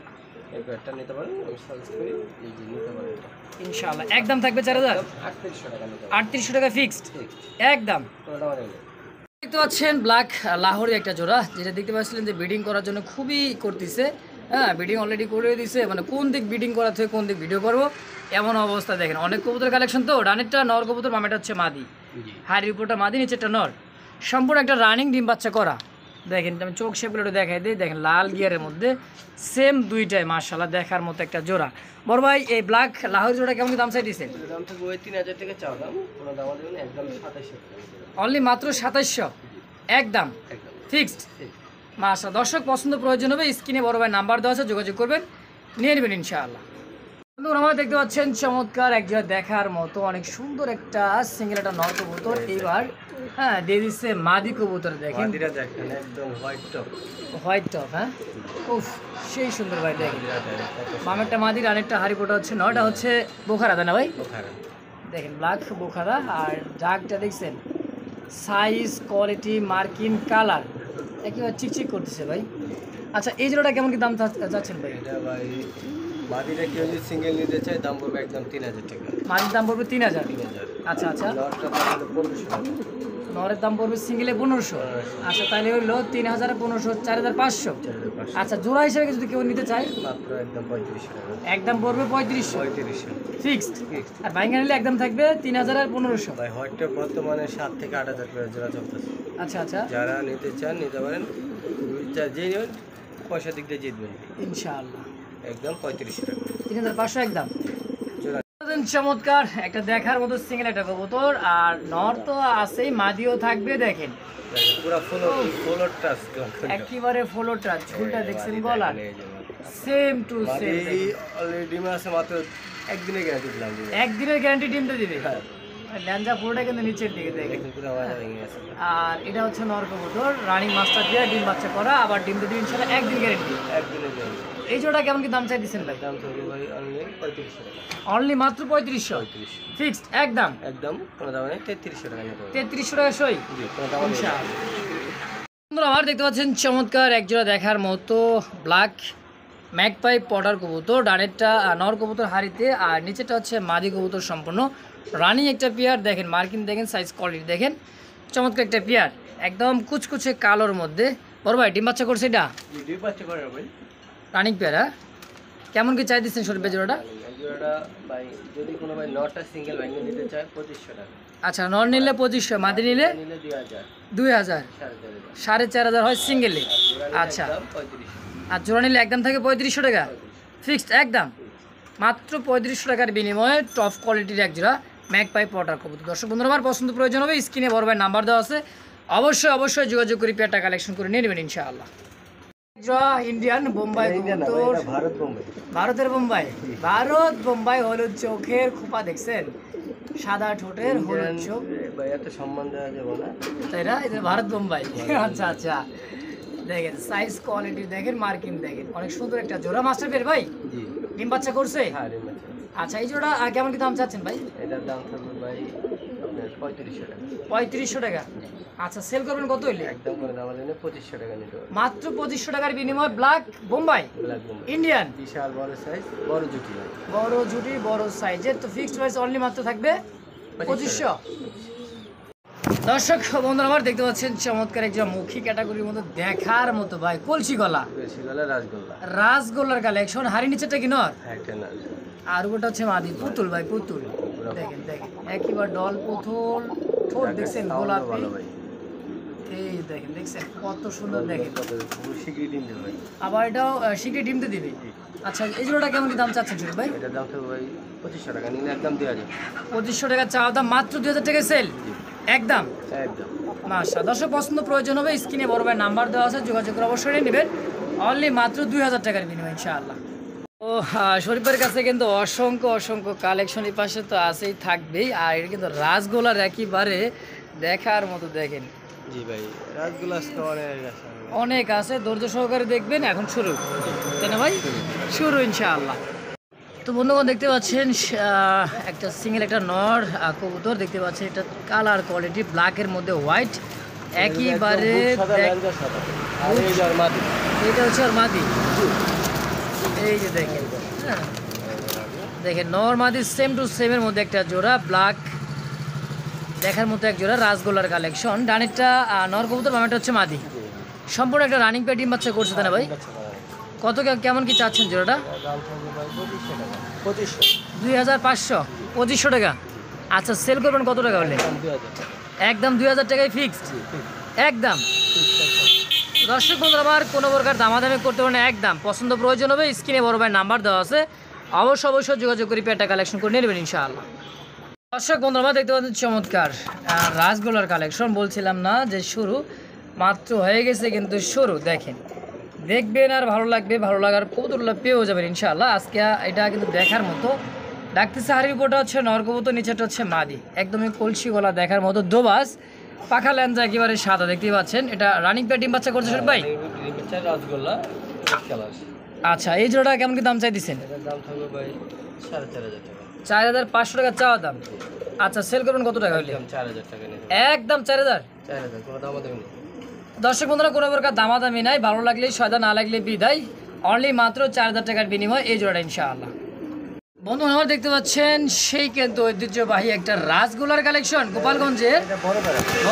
এই প্যাডটা নিতে পারেন, আমি সাজেস্ট করি এই যে নিতে পারেন ইনশাআল্লাহ। একদম থাকবে 4000, 3800 টাকা নিতে 3800 টাকা ফিক্সড একদম। ওটা মানে দেখতে পাচ্ছেন ব্ল্যাক লাহোরি একটা জোড়া, যেটা দেখতে পাচ্ছিলেন যে বিডিং করার জন্য খুবই করতেছে। হ্যাঁ বিডিং অলরেডি করে দিছে, মানে কোন দিক বিডিং করা থেকে কোন দিক ভিডিও করবো এমন অবস্থা। দেখেন অনেক কবুতর কালেকশন, তো ডানেরটা নর কবুতর, মামেটা হচ্ছে মাদি, হাড়ির উপরটা মাদি, নিচেরটা নর, সম্পূর্ণ একটা রানিং ডিম বাচ্চা করা। দেখেন আমি চোখ শেপগুলো একটু দেখাই দিই, দেখেন লাল গিয়ারের মধ্যে সেম দুইটাই মাশাআল্লাহ দেখার মতো একটা জোড়া। বড় ভাই এই ব্ল্যাক লাহোরি জোড়া কেমন দাম চাই দিচ্ছেন? দাম থাকবে ওই 3000 টাকা চাও দাম, কোনো দাম দেবেন একদম 2700 টাকা, অনলি মাত্র 2700 একদম ফিক্সড। মাশাআল্লাহ। দর্শক পছন্দ প্রয়োজন হবে স্ক্রিনে বড় ভাই নাম্বার দেওয়া আছে, যোগাযোগ করবেন, নিয়ে নেবেন ইনশাআল্লাহ। বন্ধুরা আমরা দেখতে পাচ্ছেন চমৎকার এক জোড়া দেখার মতো অনেক সুন্দর একটা সিঙ্গেল একটা নর কবুতর, এইবার হ্যাঁ দিয়ে দিচ্ছে মাদি কবুতর। দেখেন একদম হোয়াইট টপ, হ্যাঁ উফ সেই সুন্দর ভাই। দেখেন বামেরটা মাদির, আরেকটা হাড়িপোটা হচ্ছে নয়টা হচ্ছে বোখারা, তাই না ভাই? দেখেন ব্ল্যাক বোখারা, আর ডাকটা দেখছেন সাইজ কোয়ালিটি মার্কিন কালার একেবারে চিকচিক করতেছে ভাই। আচ্ছা এই জোড়াটা কেমন কি দাম চাচ্ছেন ভাই? এটা ভাই মাদিটা কেউ যদি সিঙ্গেল নিতে চায় দাম পড়বে একদম 3000 টাকা। মাদির দাম পড়বে 3000। আচ্ছা আচ্ছা। নরের দাম পড়বে সিঙ্গেলে 1500। আচ্ছা তাহলে হইলো 3000 1500 4500। আচ্ছা জোড়া হিসেবে যদি কেউ নিতে চায় মাত্র একদম 3500 টাকা, একদম পড়বে 3500 ফিক্সড। আর বাইঙ্গা নিলে একদম থাকবে 3000 আর 1500। ভাই হয়তো বর্তমানে 7 থেকে 8000 করে জোড়া চলতেছে। আচ্ছা আচ্ছা, যারা নিতে চান নিতে পারেন, যে নেবেন পয়সা দিক দিয়ে জিতবেন ইনশাআল্লাহ। একদম 3500 টাকা, 3500 একদম। চমৎকার একটা দেখার মতো সিঙ্গেল একটা কবুতর, আর নর তো আছেই, মাদিও থাকবে। দেখেন পুরো ফুল টাচ, একেবারে ফলো টাচ, ঝুলটা দেখছেন গলা সেম টু সেম। অলরেডি ডিম আছে, মাত্র একদিনের গ্যারান্টি দিলাম। একদিনের গ্যারান্টি ডিমটা দিবে। ল্যাঞ্জা পুরোটা কিন্তু নিচের দিকে দেখেন। আর এটা হচ্ছে নর কবুতর, রানিং মাস্টার দিয়ে ডিম বাচ্চা করা, আবার ডিম দিবে ইনশাআল্লাহ একদিন গ্যারান্টি। একদিনের গ্যারান্টি। এই জোড়া কেমন কি দাম চাই দিচ্ছেন ভাই? দাম থাকবে ভাই অনলি 3500 টাকা। অনলি মাত্র 3500 ফিক্সড একদম। একদম কোনো দাম নেই, 3300 টাকা নিতে হবে। 3300 টাকা সই। জি, কোনো দাম নেই। ইনশাআল্লাহ। বন্ধুরা আমার দেখতে পাচ্ছেন চমৎকার একজোড়া দেখার মতো ব্ল্যাক ম্যাকপাই পটার কবুতর, ডানেরটা নর কবুতর হাড়িতে, আর নিচেটা হচ্ছে মাদি কবুতর সম্পূর্ণ রানিং একটা পেয়ার। দেখেন মার্কিং দেখেন, সাইজ কোয়ালিটি দেখেন, চমৎকার একটা পেয়ার, একদম কুচকুচে কালোর মধ্যে। বড় ভাই ডিম বাচ্চা করছে এটা? ডিম বাচ্চা করে ভাই, রানিং পেয়ার। হ্যাঁ, কেমন কি চাই দিচ্ছেন শরীফ ভাই জোড়াটা? এই জোড়াটা ভাই যদি কোনো ভাই নটা সিঙ্গেল ভাই নিতে চায় 2500 টাকা। আচ্ছা, নর নিলে 2500, মাদি নিলে 2000, 2000, 4500 হয় সিঙ্গেলে। আচ্ছা, 3500। আর জোড়া নিলে একদম থাকে 3500 টাকা ফিক্সড একদম। মাত্র 3500 টাকার বিনিময়ে টপ কোয়ালিটির এক জোড়া ম্যাকপাই পটার কবুতর। দর্শক বন্ধুরা আমার পছন্দ প্রয়োজন হবে, স্ক্রিনে বড় ভাই নাম্বার দেওয়া আছে, অবশ্যই যোগাযোগ করে পেয়ারটা কালেকশন করে নিয়ে নেবেন ইনশাআল্লাহ। ইন্ডিয়ান বোম্বাই কবুতর, ভারতের বোম্বাই, ভারত বোম্বাই হলুদ চোখের খোপা দেখছেন, সাদা ঠোঁটের হলুদ চোখ, ভাই এত সম্মান দেওয়া যাবে না, তাই না? এটা ভারত বোম্বাই। আচ্ছা আচ্ছা, দেখেন সাইজ কোয়ালিটি দেখেন, মার্কিং দেখেন, অনেক সুন্দর একটা জোড়া মাস্টার পেয়ার ভাই। জি, ডিম বাচ্চা করছে? হ্যাঁ ডিম বাচ্চা। আচ্ছা, এই জোড়া কেমন কি দাম চাচ্ছেন ভাই? এটার দাম থাকবে ভাই আপনার 3500 টাকা। 3500 টাকা। আচ্ছা, সেল করবেন কত হইলে? একদম করে দাম হলে 2500 টাকা নিতে হবে। মাত্র 2500 টাকার বিনিময়ে black Bombay black Bombay Indian, বিশাল বড় সাইজ, বড় জুটি ভাই, বড় জুটি বড় সাইজের। তো ফিক্সড প্রাইস অনলি মাত্র থাকবে 2500। দর্শক বন্ধুরা আমার দেখতে পাচ্ছেন চমৎকার একজন মুখী ক্যাটাগরির মধ্যে দেখার মতো ভাই, কলসি গলা, বেশি গলা রাসগোল্লা, রাসগোল্লার কালেকশন। হাড়ি নিচেটা কি নর? একটা না, আর ওটা হচ্ছে মাদি, পুতুল ভাই পুতুল। দেখেন দেখেন একেবারে ডল পুতুল, ঠোঁট দেখছেন গোলাপি, ভালো ভাই। এই দেখেন দেখছেন কত সুন্দর, দেখেন কত শিগগিরই ডিম দেবে ভাই। আবার এটাও শীঘ্রই ডিমতে দিবে। আচ্ছা, এই জোড়াটা কেমন কি দাম চাচ্ছেন শরীফ ভাই? এটার দাম থাকবে ভাই 2500 টাকা, নিলে একদম 2000। 2500 টাকা চাওয়া দাম, মাত্র 2000 টাকা সেল একদম। একদম মাশাআল্লাহ। দর্শক পছন্দ প্রয়োজন হবে, স্ক্রিনে বড় ভাই নাম্বার দেওয়া আছে, যোগাযোগ করে অবশ্যই নেবেন, অনলি মাত্র 2000 টাকার বিনিময়ে ইনশাআল্লাহ। ও শরীফের কাছে কিন্তু অসংখ্য কালেকশন এই পাশে তো আছেই, থাকবেই। আর এটা কিন্তু রাসগোলার একেবারে দেখার মতো, দেখেন। জি ভাই, রাসগোল্লা অনেক আছে, ধৈর্য সহকারে দেখবেন। এখন শুরু, তাই না ভাই? শুরু ইনশাআল্লাহ। তো বন্ধুগণ দেখতে পাচ্ছেন একটা সিঙ্গেল একটা নর কবুতর দেখতে পাচ্ছেন, এটা কালার কোয়ালিটি ব্ল্যাকের মধ্যে হোয়াইট একেবারে। এটা হচ্ছে আর মাদি, এই যে দেখেন, হ্যাঁ দেখেন নর মাদি সেম টু সেমের মধ্যে একটা জোড়া ব্ল্যাক দেখার মতো এক জোড়া রাসগোল্লার কালেকশন। ডানেরটা নর কবুতর, বামেরটা হচ্ছে মাদি, সম্পূর্ণ একটা রানিং পেয়ে ডিম বাচ্চা করছে, তাই না ভাই? কত কেমন কি চাচ্ছেন জোড়াটা? 2500, 2500 টাকা। আচ্ছা, সেল করবেন কত টাকা হলে? একদম 2000 টাকায় ফিক্সড একদম। দর্শক বন্ধুরা আমার কোনো প্রকার দামাদামি করতে পারে না, একদম। পছন্দ প্রয়োজন হবে, স্ক্রিনে বড় ভাই নাম্বার দেওয়া আছে, অবশ্যই যোগাযোগ করে পেয়ারটা কালেকশন করে নেবেন ইনশাআল্লাহ। দর্শক বন্ধুরা আমার দেখতে পাচ্ছেন চমৎকার রাসগোল্লার কালেকশন। বলছিলাম না যে শুরু, মাত্র হয়ে গেছে কিন্তু শুরু। দেখেন, দেখবেন আর ভালো লাগবে, ভালো লাগার কবুতরগুলো পেয়েও যাবেন ইনশাআল্লাহ। আজকে এটা কিন্তু দেখার মতো ডাকতেছে। হাড়ির উপরটা হচ্ছে নর কবুতর, নিচেটা হচ্ছে মাদি, একদমই কলসি গলা দেখার মতো, দোবাস, পাখা ল্যাঞ্জা একেবারে সাদা দেখতেই পাচ্ছেন। এটা রানিং পেয়ার ডিম বাচ্চা করছে শরীফ ভাই? রাসগোল্লা কালার। আচ্ছা, এই জোড়াটা কেমন কি দাম চাই দিচ্ছেন? এটার দাম থাকবে ভাই 4500 টাকা। 4500 টাকা চাওয়া দাম। আচ্ছা, সেল করবেন কত টাকা হলে? 4000 টাকা নিতে একদম 4000। 4000 কোনো দাম দেবেন না। দর্শক বন্ধুরা কোনো প্রকার দামাদামি নাই, ভালো লাগলে সয়দা, না লাগলে বিদায়, অনলি মাত্র 4000 টাকার বিনিময় এই জোড়াটা ইনশাআল্লাহ। বন্ধু আমার দেখতে পাচ্ছেন সেই কিন্তু ঐতিহ্যবাহী একটা রাসগোল্লার কালেকশন, গোপালগঞ্জের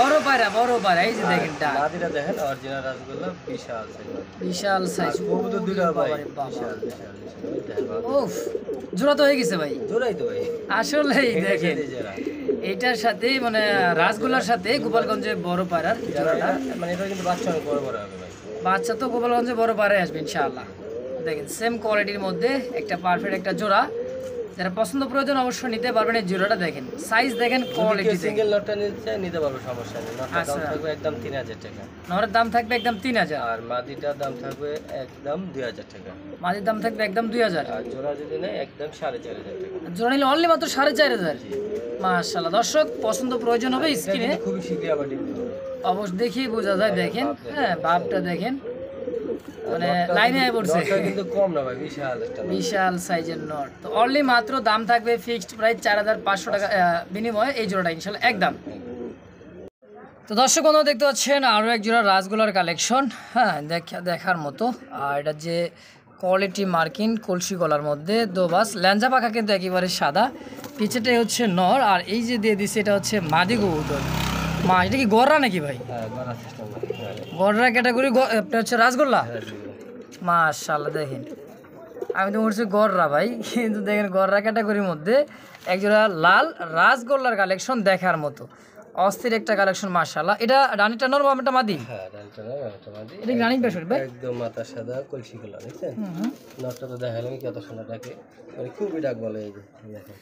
বড় পায়রা। এই যে দেখেন, মাদিটা দেখেন, অরিজিনাল রাসগোল্লা, বিশাল সাইজ কবুতর দুইটা ভাই, উফ, জোড়া তো হয়ে গেছে ভাই, জোড়াই তো ভাই আসলেই। দেখেন এটার সাথেই মানে রাসগোল্লার সাথে গোপালগঞ্জের বড় পায়রার জোড়াটা, মানে এটা কিন্তু বাচ্চা অনেক বড় হবে ভাই। বাচ্চা তো গোপালগঞ্জে বড় পায়রায় আসবে ইনশাআল্লাহ। দেখেন সেম কোয়ালিটির মধ্যে একটা পারফেক্ট একটা জোড়া, যারা পছন্দ প্রয়োজন অবশ্যই নিতে পারবেন। এই জোড়াটা দেখেন, সাইজ দেখেন, কোয়ালিটি সিঙ্গেল নটটা নিতে পারবে, সমস্যা নেই। নটটার দাম থাকবে একদম 3000 টাকা। নরের দাম থাকবে একদম 3000, আর মাদিটার দাম থাকবে একদম 2000 টাকা। মাদির দাম থাকবে একদম 2000, আর জোড়া যদি নেয় একদম 4500 টাকা। জোড়া নিলে অনলি মাত্র 4500। মাশাআল্লাহ, দর্শক পছন্দ প্রয়োজন হবে স্ক্রিনে খুবই শীঘ্রই আবার ডিম দেবে, অবশ্য দেখি বোঝা যায়। দেখেন, হ্যাঁ বাপটা দেখেন, মানে লাইনে পড়ছে, কিন্তু কম না ভাই, বিশাল একটা বিশাল সাইজের নট। তো অনলি মাত্র দাম থাকবে ফিক্সড প্রাইস 4500 টাকা বিনিময়ে এই জোড়াটা ইনশাআল্লাহ একদম। তো দর্শক বন্ধু দেখতে পাচ্ছেন আরও এক জোড়া রাজগোলার কালেকশন, হ্যাঁ দেখার মতো। আর এটা যে কোয়ালিটি মার্কিন কলসি গলার মধ্যে দোবাস, ল্যাঞ্জা পাখা কিন্তু একেবারে সাদা, পিছেটাই হচ্ছে নর, আর এই যে দিয়ে দিচ্ছে এটা হচ্ছে মাদি কবুতর। মা এটা কি গররা নাকি ভাই? গররা ক্যাটাগরি, এটা হচ্ছে রাজগোল্লা। মাশাআল্লাহ দেখেন, আমি তো বলছি গররা ভাই, কিন্তু দেখেন গররা ক্যাটাগরির মধ্যে একজোড়া লাল রাজগোল্লার কালেকশন দেখার মতো অস্থির একটা কালেকশন মাশাআল্লাহ। এটা রানীটা নর বা এটা মাদি? হ্যাঁ রানীটা নর, এটা মাদি। এটা রানী পেশর ভাই, একদম মাথা সাদা কলসি গলা, দেখছেন? নটটা তো দেখালাম কত সুন্দর ডাকে, মানে খুবই ডাক বলে। এই যে দেখেন,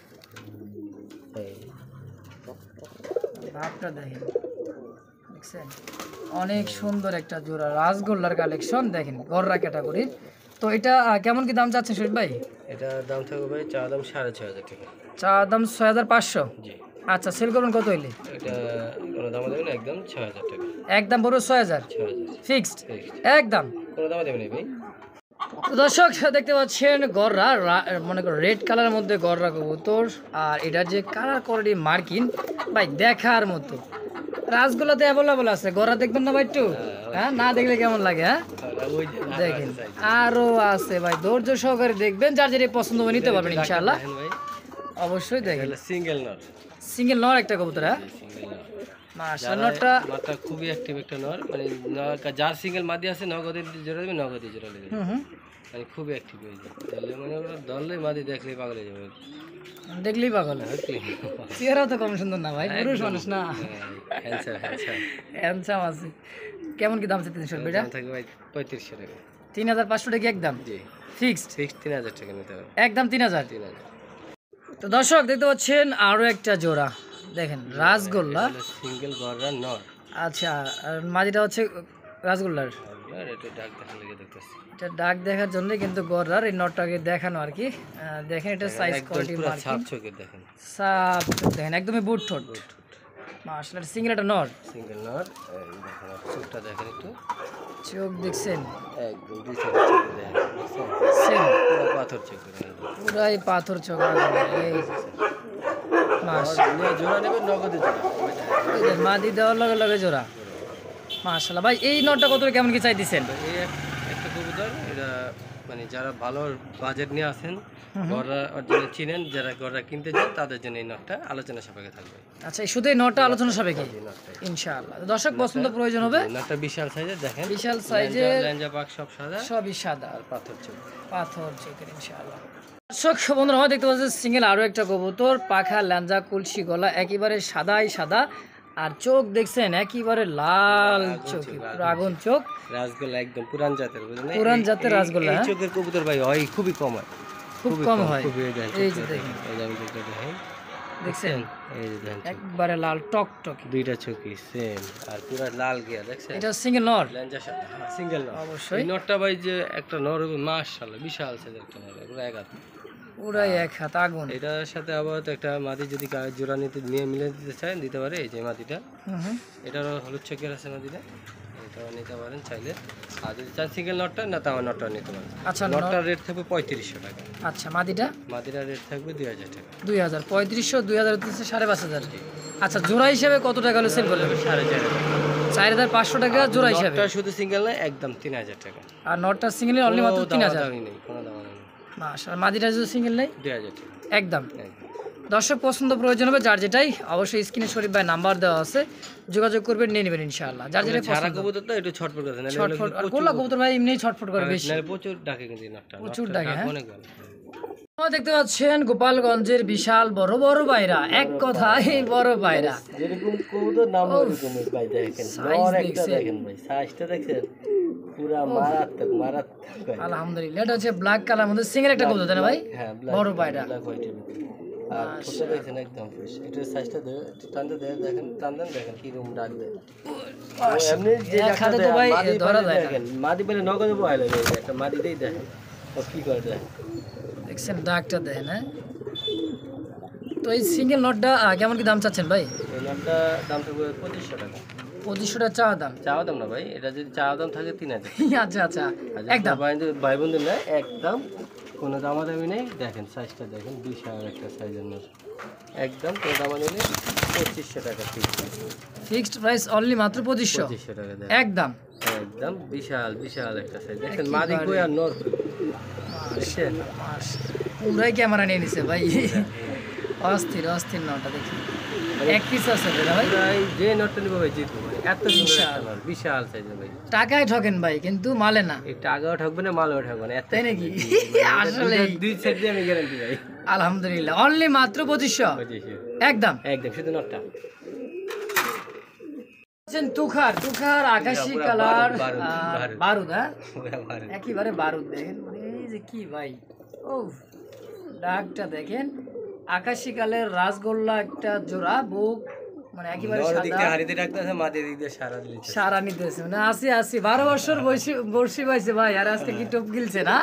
এই ভাবটা দেখেন, দেখছেন? অনেক সুন্দর একটা জোড়া রাজগোল্লার কালেকশন দেখেন, গররা ক্যাটাগরির। তো এটা কেমন কি দাম চাচ্ছেন শরীফ ভাই? এটা দাম থাকবে ভাই, চা দাম 6500 টাকা। চা দাম 6500। জি। আচ্ছা, সেল করবেন কত হইলে? এটা কোনো দাম দেবেন একদম 6000 টাকা। একদম পুরো 6000 ফিক্সড একদম, কোনো দাম দেবেন ভাই। তো দর্শক দেখতে পাচ্ছেন গররা, মনে করো রেড কালারের মধ্যে গররা কবুতর, আর এটার যে কালার কোয়ালিটি মার্কিন ভাই দেখার মতো। রাজগোলাতে অ্যাভেলেবল আছে, গররা দেখবেন না ভাই একটু? হ্যাঁ, না দেখলে কেমন লাগে? হ্যাঁ দেখেন, আরো আছে ভাই, ধৈর্য সহকারে দেখবেন, যার যেটা পছন্দ হবে নিতে পারবেন ইনশাআল্লাহ। অবশ্যই দেখেন, সিঙ্গেল নর, সিঙ্গেল নর একটা কবুতর। হ্যাঁ মাশাআল্লাহ, নরটা মাথা খুবই অ্যাক্টিভ একটা নর, মানে যার সিঙ্গেল মাদি আছে নগদে জোড়া দেবে, নগদে জোড়া দেবে, মানে খুবই অ্যাক্টিভ হয়ে যায়। তাহলে মানে ওরা দললে মাদি দেখলে পাগল হয়ে যাবে, দেখলেই পাগল। চেহারা তো কম সুন্দর না ভাই, পুরুষ মানুষ না, হ্যান্ডসাম আছে। কেমন কি দাম আছে 300 টাকা? থাকবে ভাই 3500 টাকা। 3500 টাকা একদম? জি ফিক্সড 3000 টাকা নিতে হবে একদম, 3000। তো দর্শক দেখতে পাচ্ছেন আরো একটা জোড়া দেখেন, রাজগোল্লা সিঙ্গেল গররা নর। আচ্ছা, আর মাদিটা হচ্ছে রাজগোল্লার, এটা ডাক দেখা লেগে দেখতেছি, এটা ডাক দেখার জন্য কিন্তু গররার এই নটটাকে দেখানো আর কি। দেখেন এটা সাইজ কোয়ালিটি মার্কিন, সাপ চোখে দেখেন, সাপ দেখেন, একদমই বুট ঠোঁট। মাশাআল্লাহ, সিঙ্গেল একটা নর, সিঙ্গেল নর। দেখেন চোখটা দেখেন একটু, চোখ দেখছেন একদম দুই সাইডে চোখ দেখেন, সেম পুরো পাথর চোখ, পুরাই পাথর চোখ। এই মাশাআল্লাহ, জোড়া নেবেন নগদে জোড়া, মাদি দেওয়ার লগে লগে জোড়া। মাশাআল্লাহ ভাই, এই নটটা কত কেমন কি চাই দিচ্ছেন? এই একটা কবুতর, এটা মানে যারা ভালো বাজেট নিয়ে আসেন, গররা অরিজিনাল চিনেন, যারা গররা কিনতে চান তাদের জন্য এই নটটা আলোচনা সাপেক্ষে থাকবে। আচ্ছা, শুধু এই নটটা আলোচনা সাপেক্ষে ইনশাআল্লাহ। দর্শক পছন্দ প্রয়োজন হবে, নটটা বিশাল সাইজের দেখেন, বিশাল সাইজের, ল্যাঞ্জা পাক সব সাদা, সবই সাদা আর পাথর চোখ, পাথর চোখের ইনশাআল্লাহ। দর্শক বন্ধুরা দেখতে পাচ্ছেন সিঙ্গেল আরো একটা কবুতর, পাখা ল্যাঞ্জা কলসি গলা একেবারে সাদাই সাদা, আর চোখ দেখছেন একেবারে লাল চোখ, আগুন চোখ, রাজগোল্লা একদম পুরান জাতের, বুঝলেন? পুরান জাতের রাজগোল্লা। এই চোখের কবুতর ভাই হয় খুবই কম হয়, খুব কম হয়। এই যে দেখেন, এই যে আমি দেখেন, দেখছেন এই যে দেখেন একবারে লাল টক টক, দুইটা চোখই সেম, আর পুরো লাল গিয়া দেখছেন। এটা সিঙ্গেল নর, ল্যাঞ্জা সাদা, সিঙ্গেল নর অবশ্যই। এই নরটা ভাই যে একটা নর হবে মাশাআল্লাহ, বিশাল সাইজের একটা নর, পুরো এক হাত, পুরাই এক হাত আগুন। এটার সাথে আবার তো একটা মাদি যদি জোড়া নিয়ে মিলে দিতে চান দিতে পারে, এই যে মাদিটা, এটারও হলুদ চোখের আছে মাদিটা, এটাও নিতে পারেন চাইলে। আর যদি চান সিঙ্গেল নটটা, না তো আমার নটটা নিতে পারেন। আচ্ছা, নটটার রেট থাকবে 3500 টাকা। আচ্ছা, মাদিটা? মাদিটার রেট থাকবে 2000 টাকা। 2000, 3500, 2000 হচ্ছে 5500। আচ্ছা, জোড়া হিসেবে কত টাকা হলে সেল করবেন? 4500 টাকা জোড়া হিসেবে। নটটা শুধু সিঙ্গেল না, একদম 3000 টাকা। আর নটটা সিঙ্গেল অনলি মাত্র 3000। নেই, কোনো দাম নেই। মাশাআল্লাহ, মাদিটা যদি সিঙ্গেল নেই 2000 টাকা একদম। দর্শক পছন্দ প্রয়োজন হবে যার যেটাই, অবশ্যই স্ক্রিনে শরীফ ভাই নাম্বার দেওয়া আছে, যোগাযোগ করবেন, নিয়ে নেবেন ইনশাআল্লাহ। যার যেটা ছাড়া কবুতরটা একটু ছটফট করে, ছটফট, আর কোলা কবুতর ভাই এমনি ছটফট করে বেশি, প্রচুর ডাকে কিন্তু নটটা, প্রচুর ডাকে। হ্যাঁ অনেক ভালো। আপনারা দেখতে পাচ্ছেন গোপালগঞ্জের বিশাল বড় বড় পায়রা, এক কথায় বড় পায়রা। যেরকম কবুতর নাম ওরকম ভাই, দেখেন বড় একটা দেখেন ভাই, সাইজটা দেখেন পুরা মারাত্মক মারাত্মক। আলহামদুলিল্লাহ, এটা হচ্ছে ব্ল্যাক কালার মধ্যে সিঙ্গেল একটা কবুতর, তাই না ভাই? হ্যাঁ, বড় পায়রা। ব্ল্যাক হোয়াইটের ভিতরে। আর ঠোঁটটা দেখেন একদম ফ্রেশ। এটার সাইজটা টানতে দেখেন, টানতেন দেখেন কি রুম ডাক দেয়। এমনি যে খাতে তো ভাই ধরা যায় না। দেখেন মাদি পেলে নগদে বহাই লাগে, একটা মাদিতেই দেখেন ও কি করে দেয়। দেখছেন ডাকটা দেয় না? তো এই সিঙ্গেল নটটা কেমন কি দাম চাচ্ছেন ভাই? এই নামটা দাম থাকবে 2500 টাকা। 2500 টাকা চাওয়া দাম? চাওয়া দাম না ভাই, এটা যদি চাওয়া দাম থাকে 3000। আচ্ছা আচ্ছা, একদম ভাই বন্ধু না, একদম কোনো দামাদামি নেই। দেখেন সাইজটা দেখেন, বিশাল একটা সাইজের নর, একদম কোনো দামা নিলে 2500 টাকা ফিক্সড প্রাইস, অনলি মাত্র 2500 টাকা দেয় একদম। একদম বিশাল বিশাল একটা সাইজ দেখেন, মাদি কই আর নর কই। পুরাই ক্যামেরা নিয়ে নিছে ভাই, অস্থির অস্থির নটা দেখি। এক পিস আছে ভাই, যে নটটা নিব ভাই জিতবো ভাই, এত সুন্দর একটা নর, বিশাল সাইজের ভাই। টাকায় ঠকেন ভাই, কিন্তু মালে না। এই টাকাও ঠকবে না, মালও ঠকবে না, তাই নাকি? আসলে দুই সাইড দিয়ে আমি গ্যারান্টি ভাই। আলহামদুলিল্লাহ, অনলি মাত্র 2500 একদম একদম, শুধু নটটা। তুখার তুখার আকাশি কালার বারুদ, হ্যাঁ বারুদ। একেবারে বারুদ। দেখেন এই যে কি ভাই, ও ডাকটা দেখেন, আকাশি কালের রাসগোল্লা একটা জোড়া, বুক মানে একেবারে সারা নিতেছে, মানে আসি 12 বছর বয়সী পাইছে ভাই, আর আজকে কি টপ গিলছে না,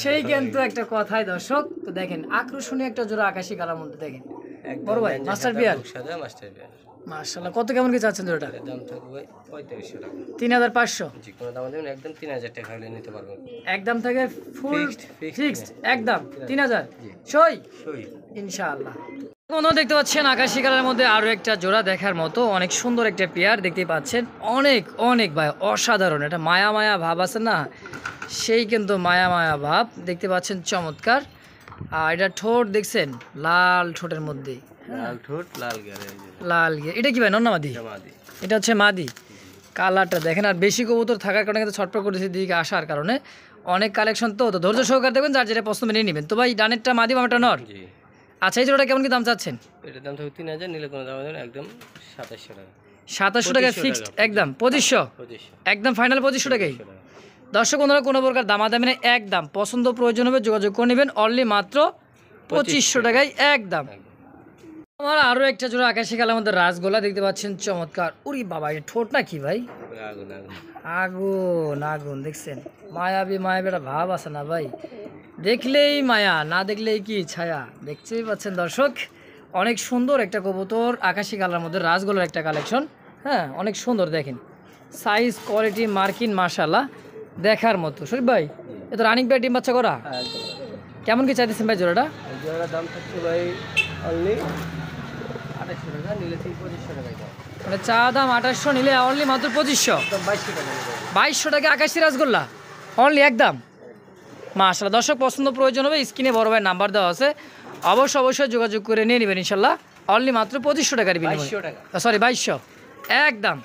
সেই কিন্তু একটা কথাই দর্শক। তো দেখেন আকর্ষণীয় একটা জোড়া আকাশি কালার মধ্যে, দেখেন বড় ভাই মাস্টার বিয়ার, মাশাআল্লাহ। কত কেমন কি চাচ্ছেন জোড়াটা? দাম থাকবে 3500 টাকা। 3500? জি, কোনো দাম দেবেন একদম 3000 টাকা হলে নিতে পারবেন। একদম থেকে ফুল ফিক্সড একদম 3000 সই ইনশাআল্লাহ। বন্ধুরা দেখতে পাচ্ছেন আকাশি কালারের মধ্যে আরো একটা জোড়া দেখার মতো, অনেক সুন্দর একটা পেয়ার দেখতে পাচ্ছেন, অনেক অনেক ভাই অসাধারণ, এটা মায়া মায়া ভাব আছে না, সেই কিন্তু মায়া মায়া ভাব দেখতে পাচ্ছেন, চমৎকার। আর এটা ঠোঁট দেখছেন, লাল ঠোঁটের মধ্যে, লাল ঠোঁট লাল গেরে, লাল গিয়ে। এটা কি ভাই, নর না মাদি? এটা হচ্ছে মাদি। কালারটা দেখেন, আর বেশি কবুতর থাকার কারণে কিন্তু ছটপট করেছে দিকে আসার কারণে, অনেক কালেকশন তো ধৈর্য সহকারে দেখবেন, যার যেটা পছন্দ নিয়ে নেবেন। তো ভাই ডানেরটা মাদি, বামেরটা নর। আচ্ছা, এই জোড়াটা কেমন কি দাম চাচ্ছেন? এটার দাম থাকবে 3000, নিলে কোনো দাম দেবেন একদম 2700 টাকা। 2700 টাকা ফিক্সড একদম? 2500 একদম ফাইনাল, 2500 টাকাই। দর্শক বন্ধুরা কোনো প্রকার দামাদামি নেই, একদম পছন্দ প্রয়োজন হবে যোগাযোগ করে নেবেন, অনলি মাত্র 2500 টাকায় একদম। আমার আরো একটা জোড়া আকাশি কালার মধ্যে রাসগোল্লা দেখতে পাচ্ছেন, চমৎকার। উরি বাবা, এই ঠোঁট না কি ভাই, আগুন আগুন দেখছেন, মায়াবী মায়াবী একটা ভাব আছে না ভাই, দেখলেই মায়া, না দেখলেই কি ছায়া। দেখতেই পাচ্ছেন দর্শক, অনেক সুন্দর একটা কবুতর, আকাশি কালার মধ্যে রাসগোল্লার একটা কালেকশন, হ্যাঁ অনেক সুন্দর। দেখেন সাইজ, কোয়ালিটি, মার্কিন মাশাআল্লাহ দেখার মতো। শরীফ ভাই, এ তো রানিং ভাই ডিম বাচ্চা করা, কেমন কি চাইতেছেন ভাই জোড়াটা? জোড়াটার দাম থাকছে ভাই অনলি 2800 টাকা, নিলে 2500 টাকা। মানে চা দাম 2800, নিলে অনলি মাত্র 2500, 2200 টাকা আকাশি রাসগোল্লা অনলি একদম। মাশাআল্লাহ, দর্শক পছন্দ প্রয়োজন হবে, স্ক্রিনে বড় ভাই নাম্বার দেওয়া আছে, অবশ্যই যোগাযোগ করে নিয়ে নেবেন ইনশাল্লাহ, অনলি মাত্র 2500 টাকার বিনিময়ে, সরি 2200 একদম।